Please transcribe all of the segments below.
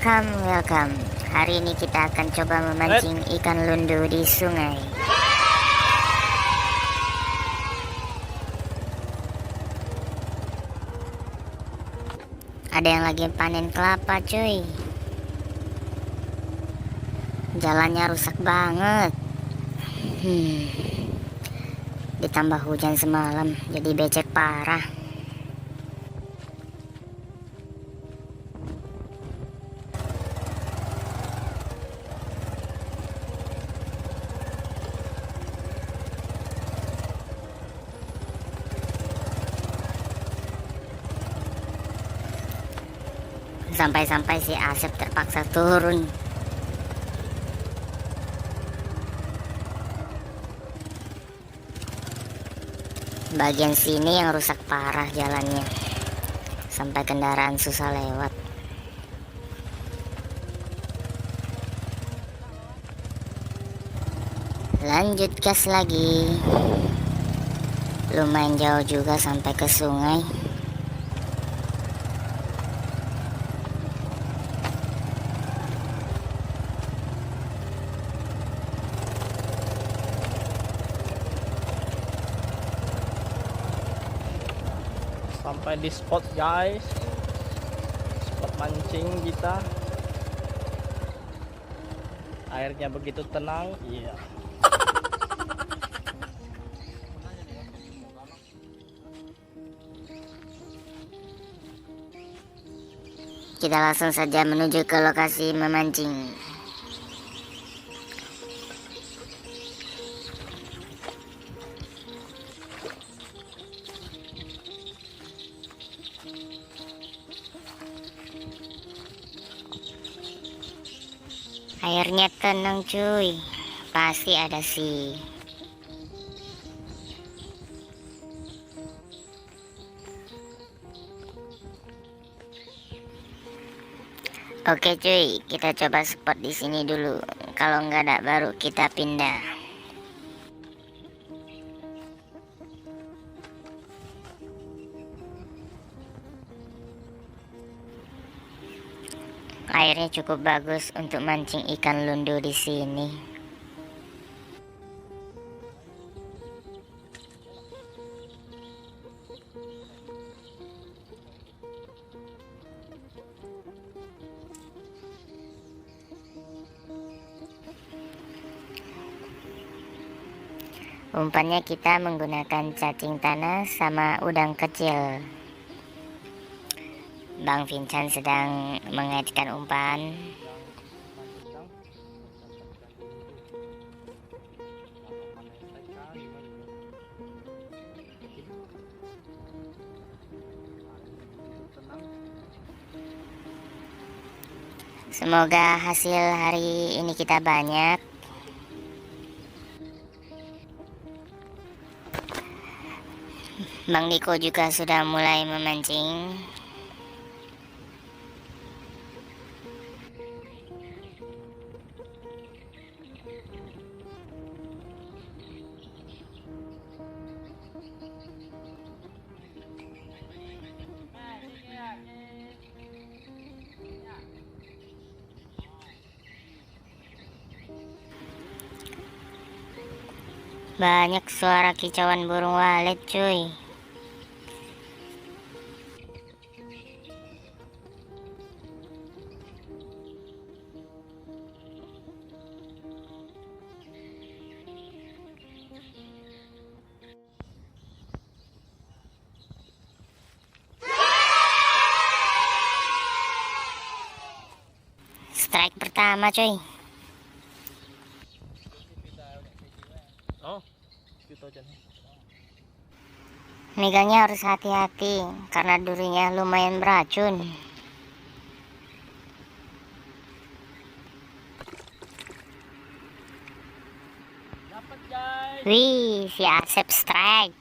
Welcome. Hari ini kita akan coba memancing ikan lundu di sungai. Ada yang lagi panen kelapa, cuy. Jalannya rusak banget. Ditambah hujan semalam, jadi becek parah. Sampai-sampai si Asep terpaksa turun. Bagian sini yang rusak parah jalannya, sampai kendaraan susah lewat. Lanjut gas lagi. Lumayan jauh juga sampai ke sungai. Sampai di spot, guys, spot mancing kita. Airnya begitu tenang. Iya. Kita langsung saja menuju ke lokasi memancing. Airnya tenang, cuy. Pasti ada sih. Oke cuy, kita coba spot di sini dulu. Kalau nggak ada, baru kita pindah. Airnya cukup bagus untuk mancing ikan lundu di sini. Umpannya kita menggunakan cacing tanah sama udang kecil. Bang Vincent sedang mengaitkan umpan. Semoga hasil hari ini kita banyak. Bang Niko juga sudah mulai memancing. Banyak suara kicauan burung walet, cuy. Strike pertama, cuy. Oh, gitu aja. Megangnya harus hati-hati karena durinya lumayan beracun. Dapat, guys. Wih, si Asep strike.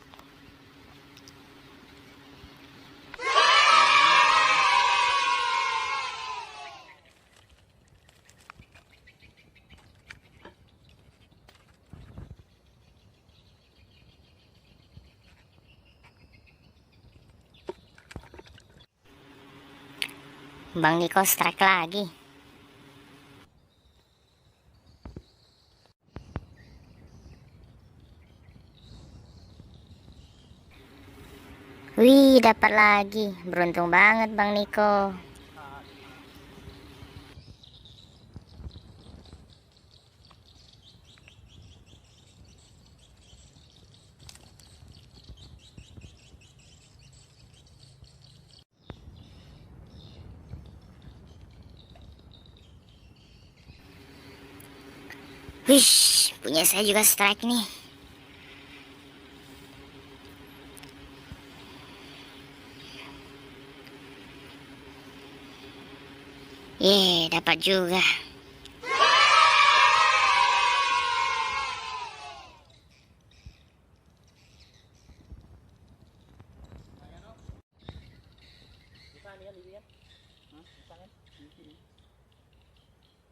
Bang Niko strike lagi. Wih, dapat lagi. Beruntung banget Bang Niko. Wish, punya saya juga strike nih. Dapat juga.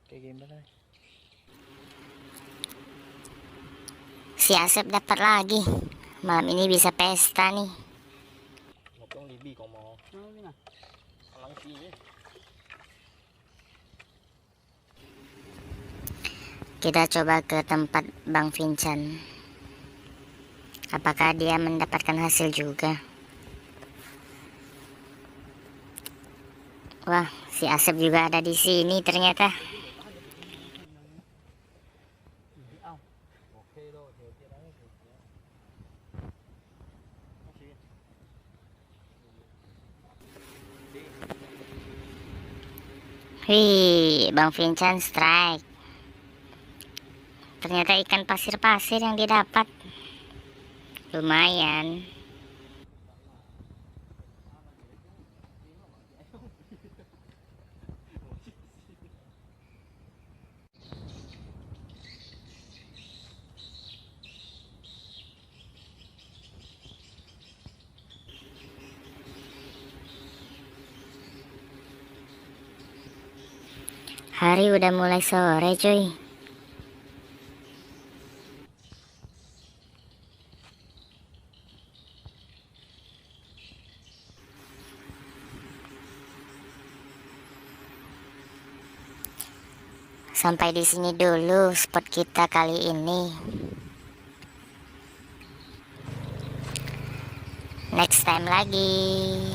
Kayak game apa? Si Asep dapat lagi. Malam ini bisa pesta nih. Ngopong libi kau mau. Alang sini. Kita coba ke tempat Bang Vincent. Apakah dia mendapatkan hasil juga? Wah, si Asep juga ada di sini ternyata. Wih, Bang Vincent strike. Ternyata ikan pasir-pasir yang didapat. Lumayan. Hari udah mulai sore cuy. Sampai di sini dulu spot kita kali ini. Next time lagi.